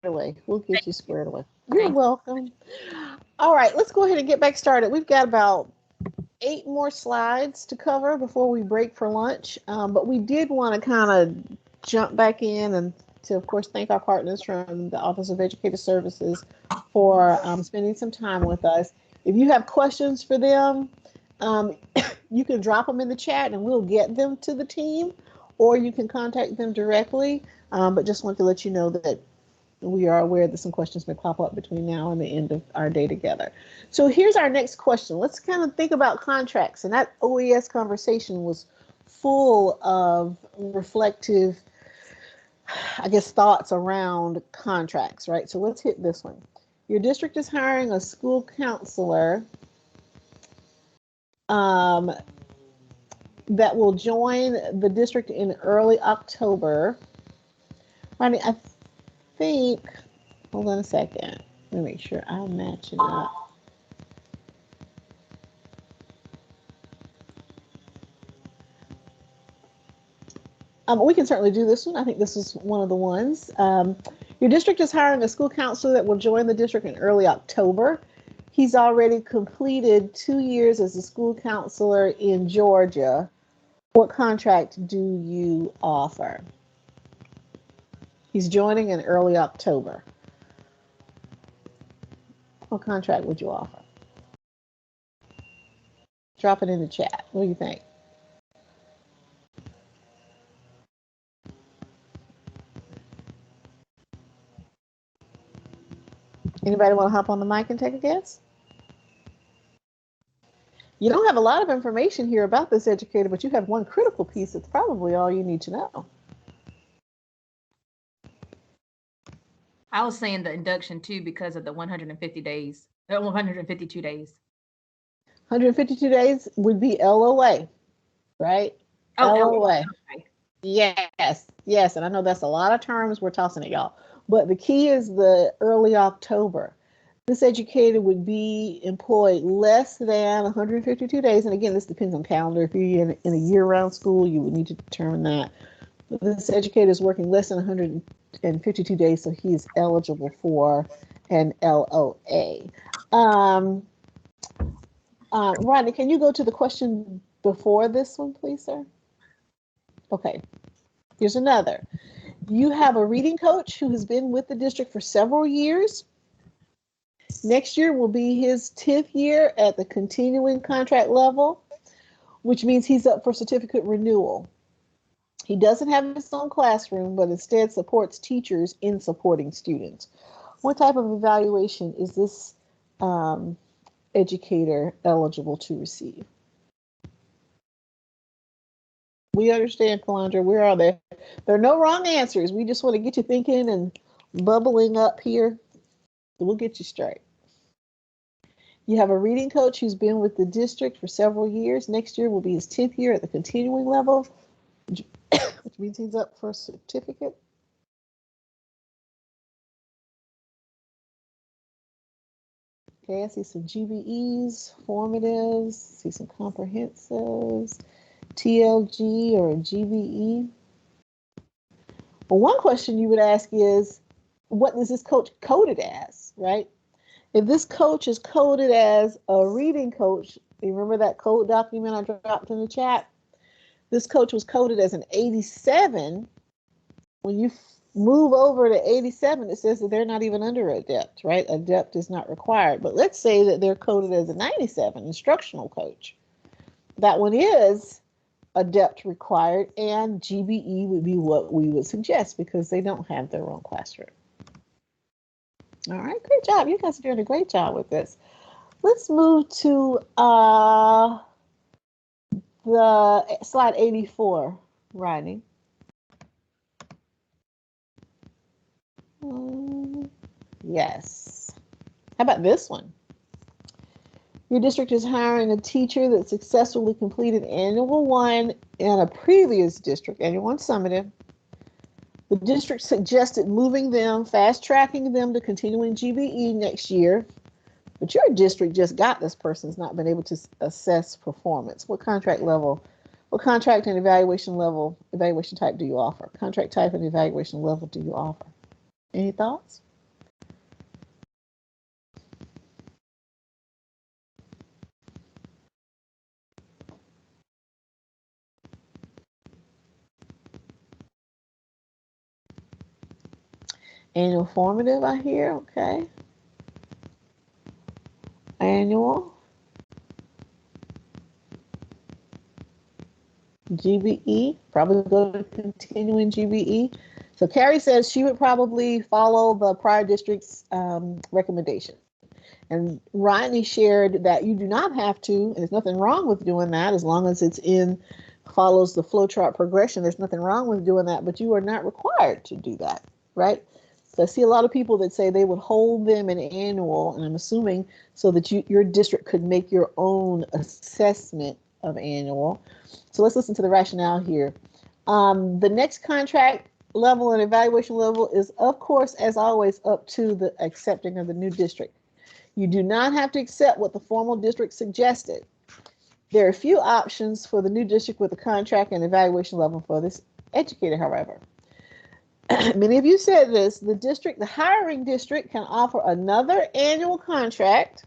away. We'll get you squared away. You're Thank welcome. All right, let's go ahead and get back started. We've got about 8 more slides to cover before we break for lunch. But we did want to kind of jump back in and to, of course, thank our partners from the Office of Educator Services for spending some time with us. If you have questions for them, um, you can drop them in the chat and we'll get them to the team, or you can contact them directly. But just want to let you know that we are aware that some questions may pop up between now and the end of our day together. So here's our next question. Let's kind of think about contracts. And that OES conversation was full of reflective, I guess, thoughts around contracts, right? So let's hit this one. Your district is hiring a school counselor um, that will join the district in early October. Ronnie, I think, hold on a second. Let me make sure I'm matching up. We can certainly do this one. I think this is one of the ones. Your district is hiring a school counselor that will join the district in early October. He's already completed 2 years as a school counselor in Georgia. What contract do you offer? He's joining in early October. What contract would you offer? Drop it in the chat. What do you think? Anybody want to hop on the mic and take a guess? You don't have a lot of information here about this educator, but you have one critical piece that's probably all you need to know. I was saying the induction too because of the 150 days, 152 days. 152 days would be LOA, right? Oh, LOA. okay. Yes, yes. And I know that's a lot of terms we're tossing at y'all. But the key is the early October. This educator would be employed less than 152 days. And again, this depends on calendar. If you're in a year-round school, you would need to determine that. But this educator is working less than 152 days, so he is eligible for an LOA. Rodney, can you go to the question before this one, please, sir? Okay. Here's another. You have a reading coach who has been with the district for several years. Next year will be his 10th year at the continuing contract level, which means he's up for certificate renewal. He doesn't have his own classroom, but instead supports teachers in supporting students. What type of evaluation is this educator eligible to receive? We understand, Calandra. Where are there? There are no wrong answers. We just want to get you thinking and bubbling up here. We'll get you straight. You have a reading coach who's been with the district for several years. Next year will be his 10th year at the continuing level, which means he's up for a certificate. Okay, I see some GBEs, formatives, see some comprehensives, TLG or a GBE. Well, one question you would ask is, what is this coach coded as, right? If this coach is coded as a reading coach, you remember that code document I dropped in the chat? This coach was coded as an 87. When you move over to 87, it says that they're not even under adept, right? Adept is not required. But let's say that they're coded as a 97, instructional coach. That one is adept required, and GBE would be what we would suggest because they don't have their own classroom. All right, great job. You guys are doing a great job with this. Let's move to the slide 84, Rodney. Yes. How about this one? Your district is hiring a teacher that successfully completed Annual 1 in a previous district, Annual 1 summative. The district suggested moving them, fast tracking them to continuing GBE next year. But your district just got this person's not been able to assess performance. What contract level, what contract and evaluation level, evaluation type do you offer? Contract type and evaluation level do you offer? Any thoughts? Annual formative, I hear. Okay. Annual. GBE, probably go to continuing GBE. So Carrie says she would probably follow the prior district's recommendation. And Rodney shared that you do not have to, and there's nothing wrong with doing that as long as it's follows the flowchart progression. There's nothing wrong with doing that, but you are not required to do that, right? So I see a lot of people that say they would hold them in annual, and I'm assuming so that your district could make your own assessment of annual. So let's listen to the rationale here. The next contract level and evaluation level is, of course, as always, up to the accepting of the new district. You do not have to accept what the formal district suggested. There are a few options for the new district with the contract and evaluation level for this educator, however. Many of you said this, the hiring district can offer another annual contract.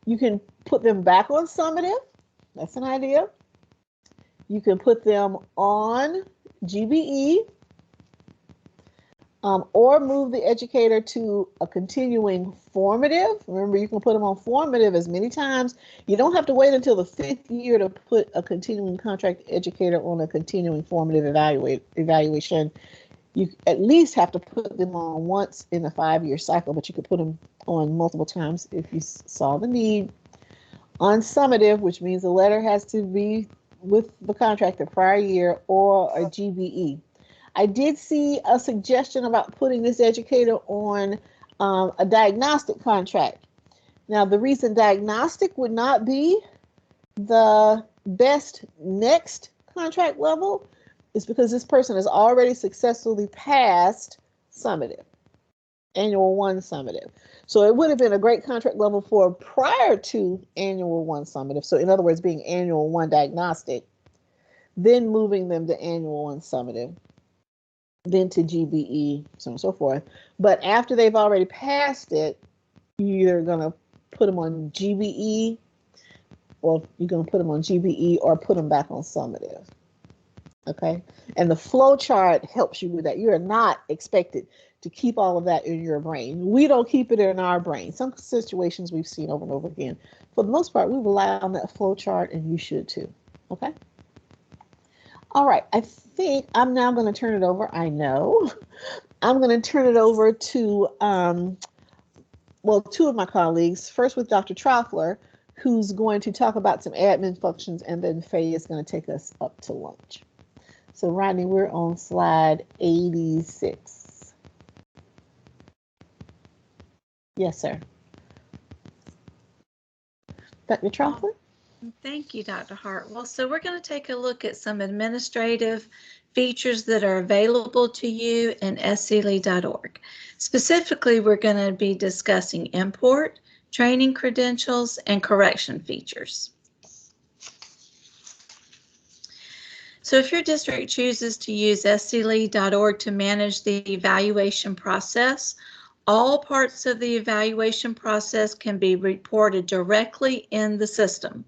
You can put them back on summative. That's an idea. You can put them on GBE. Or move the educator to a continuing formative. Remember, you can put them on formative as many times. You don't have to wait until the 5th year to put a continuing contract educator on a continuing formative evaluation. You at least have to put them on once in a 5-year cycle, but you could put them on multiple times if you saw the need. On summative, which means the letter has to be with the contract the prior year, or a GBE. I did see a suggestion about putting this educator on a diagnostic contract. Now, the reason diagnostic would not be the best next contract level is because this person has already successfully passed summative, annual 1 summative. So it would have been a great contract level for prior to annual 1 summative. So in other words, being annual 1 diagnostic, then moving them to annual 1 summative, then to GBE, so on and so forth. But after they've already passed it, you're going to put them on GBE, or you're going to put them on GBE or put them back on summative. Okay, and the flow chart helps you with that. You are not expected to keep all of that in your brain. We don't keep it in our brain. Some situations we've seen over and over again. For the most part, we rely on that flow chart, and you should too. Okay. All right, I think I'm now going to turn it over. I'm going to turn it over to, two of my colleagues. First with Dr. Trofler, who's going to talk about some admin functions, and then Faye is going to take us up to lunch. So Rodney, we're on slide 86. Yes, sir. Dr. Trofler? Thank you, Dr. Hartwell. So we're going to take a look at some administrative features that are available to you in sclee.org. Specifically, we're going to be discussing import, training credentials, and correction features. So if your district chooses to use sclee.org to manage the evaluation process, all parts of the evaluation process can be reported directly in the system.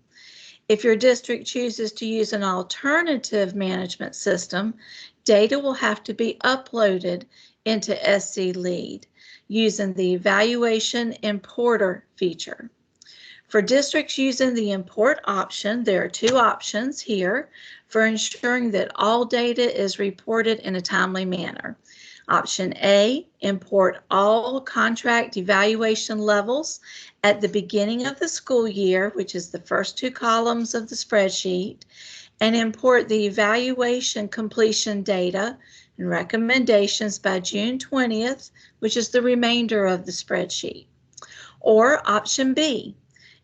If your district chooses to use an alternative management system, data will have to be uploaded into scLead using the Evaluation Importer feature. For districts using the import option, there are 2 options here for ensuring that all data is reported in a timely manner. Option A, import all contract evaluation levels at the beginning of the school year, which is the first 2 columns of the spreadsheet, and import the evaluation completion data and recommendations by June 20th, which is the remainder of the spreadsheet. Or option B,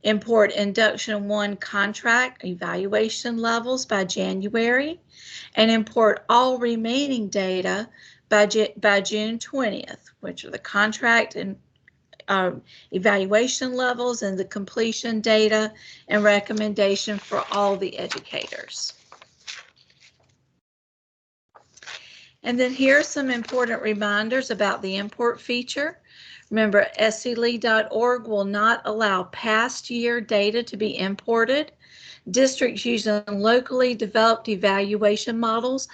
import Induction 1 contract evaluation levels by January and import all remaining data by June 20th, which are the contract and evaluation levels and the completion data and recommendation for all the educators. And then here are some important reminders about the import feature. Remember, sclee.org will not allow past year data to be imported. Districts using locally developed evaluation models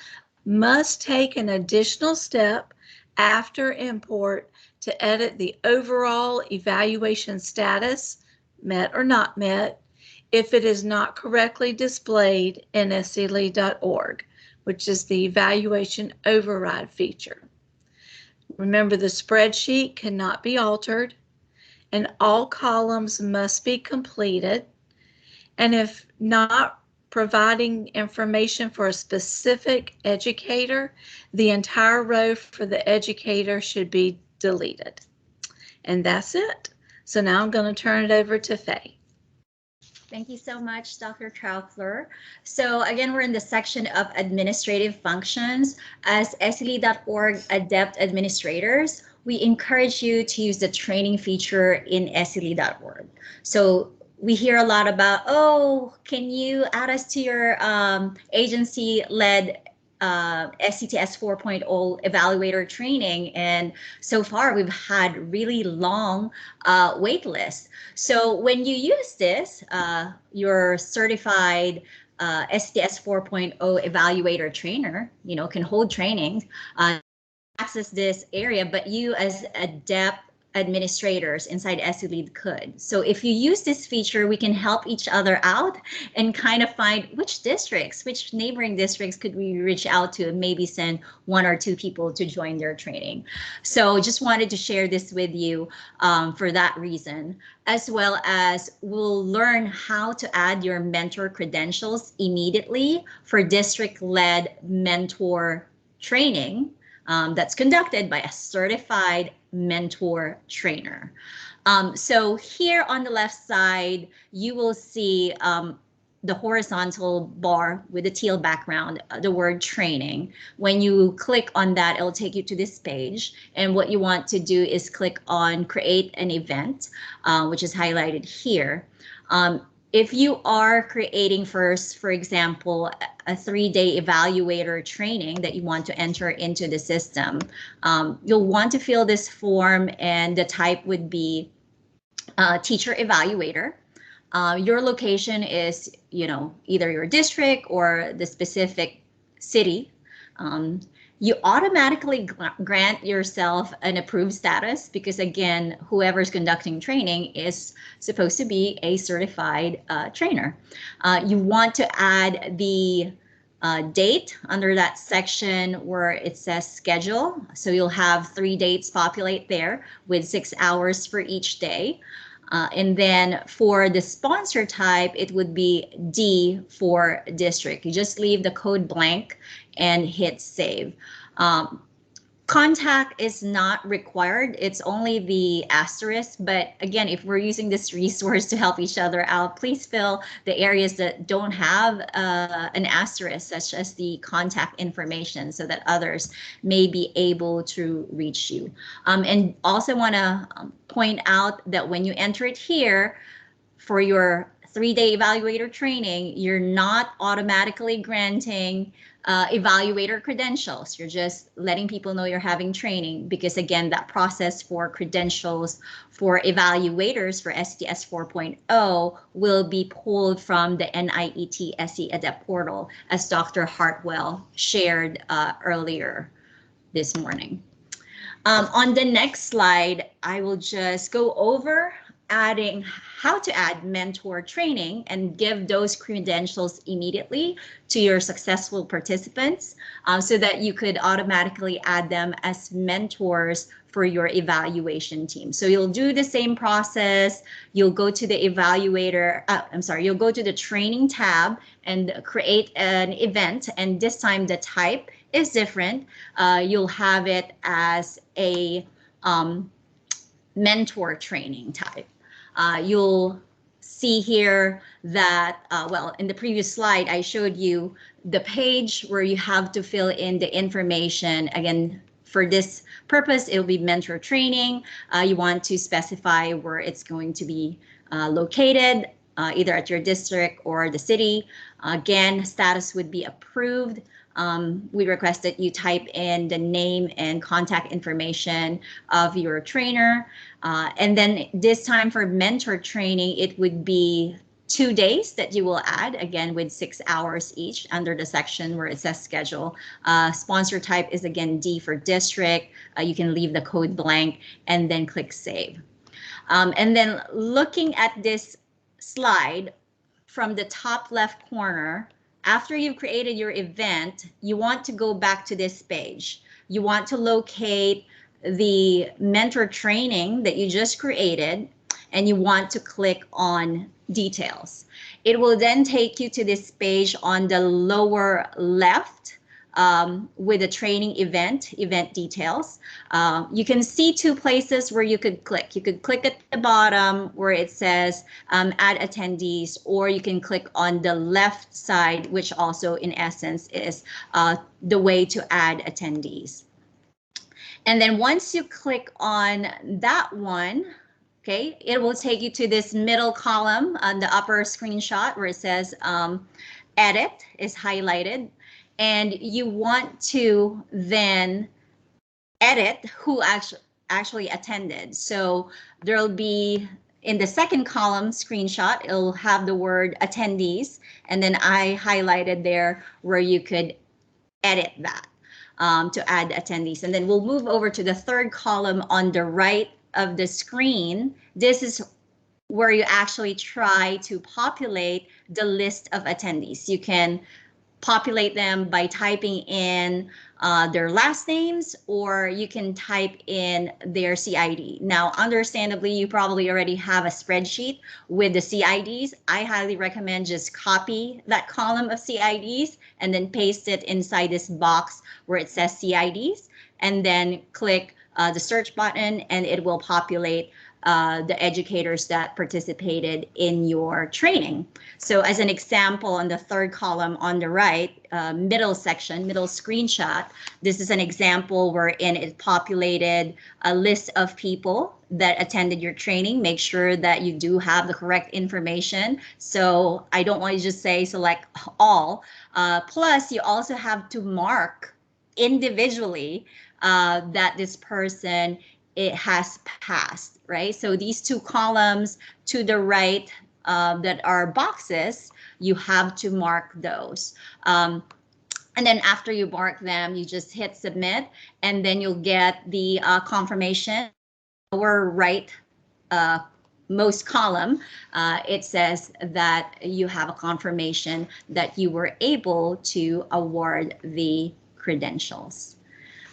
must take an additional step after import to edit the overall evaluation status, met or not met, if it is not correctly displayed in scle.org, which is the evaluation override feature. Remember, the spreadsheet cannot be altered, and all columns must be completed. And if not providing information for a specific educator, the entire row for the educator should be deleted. And that's it. So now I'm going to turn it over to Faye. Thank you so much, Dr. Trautler. So again, we're in the section of administrative functions. As SLE.org adept administrators, we encourage you to use the training feature in SLE.org. So we hear a lot about, oh, can you add us to your agency-led SCTS 4.0 evaluator training? And so far, we've had really long wait lists. So when you use this, your certified SCTS 4.0 evaluator trainer, can hold trainings, access this area, but you as adept administrators inside SLE could. So if you use this feature, we can help each other out and kind of find which neighboring districts could we reach out to and maybe send 1 or 2 people to join their training. So just wanted to share this with you for that reason, as well as we'll learn how to add your mentor credentials immediately for district-led mentor training that's conducted by a certified mentor trainer. So here on the left side, you will see the horizontal bar with the teal background, the word training. When you click on that, it'll take you to this page. And what you want to do is click on create an event, which is highlighted here. If you are creating first, for example, a 3-day evaluator training that you want to enter into the system, you'll want to fill this form, and the type would be teacher evaluator. Your location is, either your district or the specific city. You automatically grant yourself an approved status because, again, whoever's conducting training is supposed to be a certified trainer. You want to add the date under that section where it says schedule. So you'll have 3 dates populate there with 6 hours for each day. And then for the sponsor type, it would be D for district. You just leave the code blank and hit save. Contact is not required. It's only the asterisk. But again, if we're using this resource to help each other out, please fill the areas that don't have an asterisk, such as the contact information, so that others may be able to reach you. And also want to point out that when you enter it here for your 3-day evaluator training, you're not automatically granting evaluator credentials. You're just letting people know you're having training, because again, that process for credentials for evaluators for SCTS 4.0 will be pulled from the NIET SE Adept portal, as Dr. Hartwell shared earlier this morning. On the next slide, I will just go over adding how to add mentor training and give those credentials immediately to your successful participants, so that you could automatically add them as mentors for your evaluation team. So you'll do the same process. You'll go to the you'll go to the training tab and create an event, and this time the type is different. You'll have it as a mentor training type. You'll see here that, well, in the previous slide, I showed you the page where you have to fill in the information. Again, for this purpose, it will be mentor training. You want to specify where it's going to be located, either at your district or the city. Again, status would be approved. We request that you type in the name and contact information of your trainer. And then this time for mentor training, it would be 2 days that you will add, again, with 6 hours each under the section where it says schedule. Sponsor type is, again, D for district. You can leave the code blank and then click save. And then looking at this slide from the top left corner, after you've created your event, you want to go back to this page. You want to locate the mentor training that you just created, and you want to click on details. It will then take you to this page on the lower left with the training event details. You can see 2 places where you could click. You could click at the bottom where it says add attendees, or you can click on the left side, which also in essence is the way to add attendees. And then once you click on that one, okay, it will take you to this middle column on the upper screenshot where it says edit is highlighted. And you want to then edit who actually attended. So there'll be in the second column screenshot, it'll have the word attendees. And then I highlighted there where you could edit that to add attendees. And then we'll move over to the third column on the right of the screen. This is where you actually try to populate the list of attendees. You can populate them by typing in their last names, or you can type in their CID. Now, understandably, you probably already have a spreadsheet with the CIDs. I highly recommend just copy that column of CIDs and then paste it inside this box where it says CIDs, and then click the search button, and it will populate the educators that participated in your training. So as an example, on the third column on the right, middle section, middle screenshot, this is an example wherein it populated a list of people that attended your training. Make sure that you do have the correct information. So I don't want to just say select all. Plus, you also have to mark individually that this person has passed, right? So these 2 columns to the right that are boxes, you have to mark those. And then after you mark them, you just hit submit, and then you'll get the confirmation. Lower right most column, it says that you have a confirmation that you were able to award the credentials.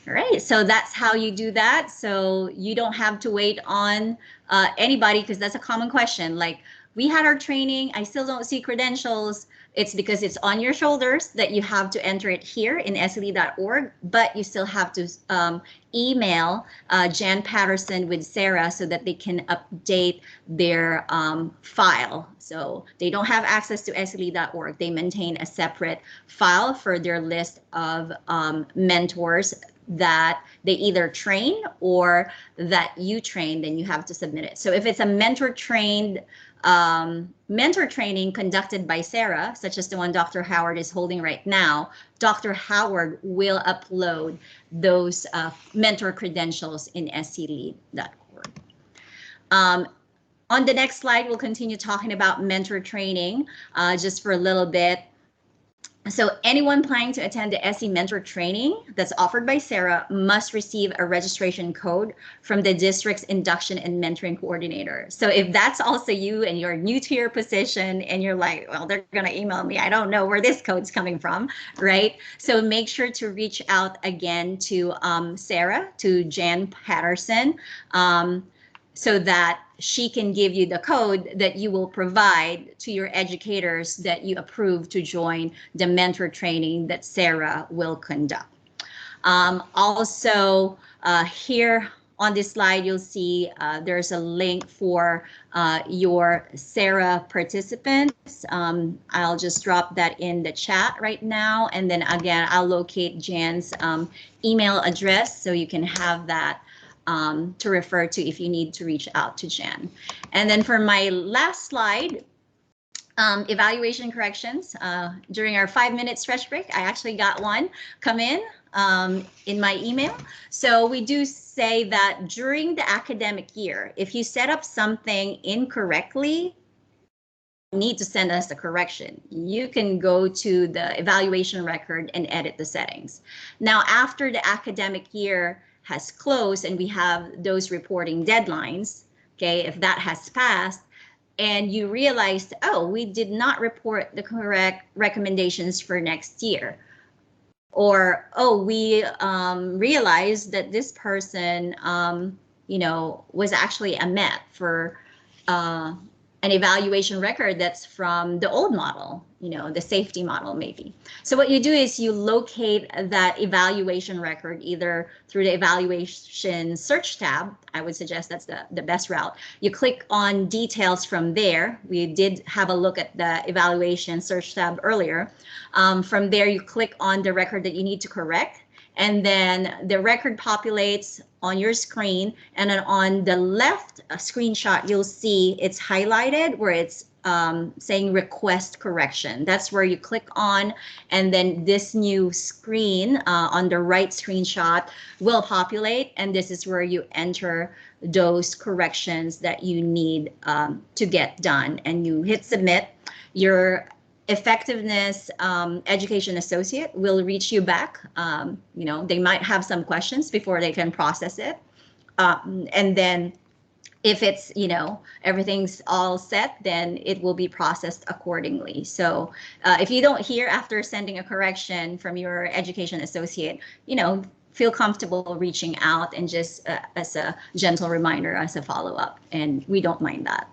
All right, so that's how you do that. So you don't have to wait on anybody, because that's a common question. Like, we had our training, I still don't see credentials. It's because it's on your shoulders that you have to enter it here in SLE.org, but you still have to email Jan Patterson with Sarah so that they can update their file. So they don't have access to SLE.org. They maintain a separate file for their list of mentors that they either train or that you train, then you have to submit it. So if it's a mentor training conducted by Sarah, such as the one Dr. Howard is holding right now, Dr. Howard will upload those mentor credentials in SLE.org. On the next slide, we'll continue talking about mentor training just for a little bit. So anyone planning to attend the SE mentor training that's offered by Sarah must receive a registration code from the district's induction and mentoring coordinator. So if that's also you and you're new to your position and you're like, well, they're going to email me, I don't know where this code's coming from, right? So make sure to reach out again to Sarah, to Jan Patterson, so that she can give you the code that you will provide to your educators that you approve to join the mentor training that Sarah will conduct. Also, here on this slide, you'll see there's a link for your Sarah participants. I'll just drop that in the chat right now. And then again, I'll locate Jan's email address so you can have that to refer to if you need to reach out to Jan. And then for my last slide, evaluation corrections. During our 5-minute stretch break, I actually got one come in my email. So we do say that during the academic year, if you set up something incorrectly, need to send us a correction. You can go to the evaluation record and edit the settings. Now, after the academic year has closed and we have those reporting deadlines, okay, if that has passed, and you realized, oh, we did not report the correct recommendations for next year. Or, oh, we realized that this person, you know, was actually a MET for an evaluation record that's from the old model, you know, the safety model maybe. So what you do is you locate that evaluation record either through the evaluation search tab. I would suggest that's the best route. You click on details from there. We did have a look at the evaluation search tab earlier. From there, you click on the record that you need to correct. And then the record populates on your screen, and then on the left screenshot, you'll see it's highlighted where it's saying request correction. That's where you click on, and then this new screen on the right screenshot will populate, and this is where you enter those corrections that you need to get done, and you hit submit. Your effectiveness education associate will reach you back. You know, they might have some questions before they can process it. And then if it's, you know, everything's all set, then it will be processed accordingly. So if you don't hear after sending a correction from your education associate, you know, feel comfortable reaching out and just as a gentle reminder, as a follow-up, and we don't mind that.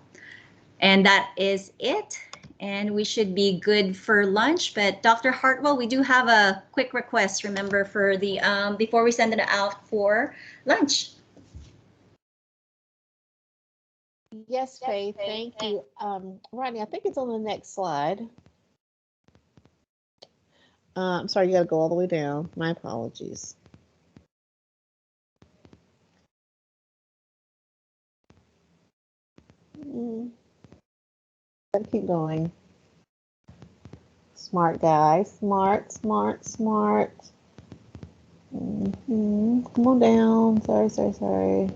And that is it. And we should be good for lunch. But Dr. Hartwell, we do have a quick request, remember, for the before we send it out for lunch. Yes, Faith, thank you. Rodney, I think it's on the next slide. I'm sorry, you got to go all the way down. My apologies. Gotta keep going. Smart guy, smart. Come on down. Sorry.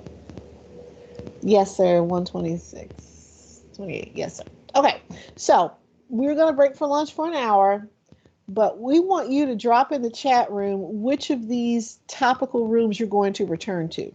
Yes, sir. 126, 28. Yes, sir. Okay, so we're gonna break for lunch for an hour, but we want you to drop in the chat room which of these topical rooms you're going to return to.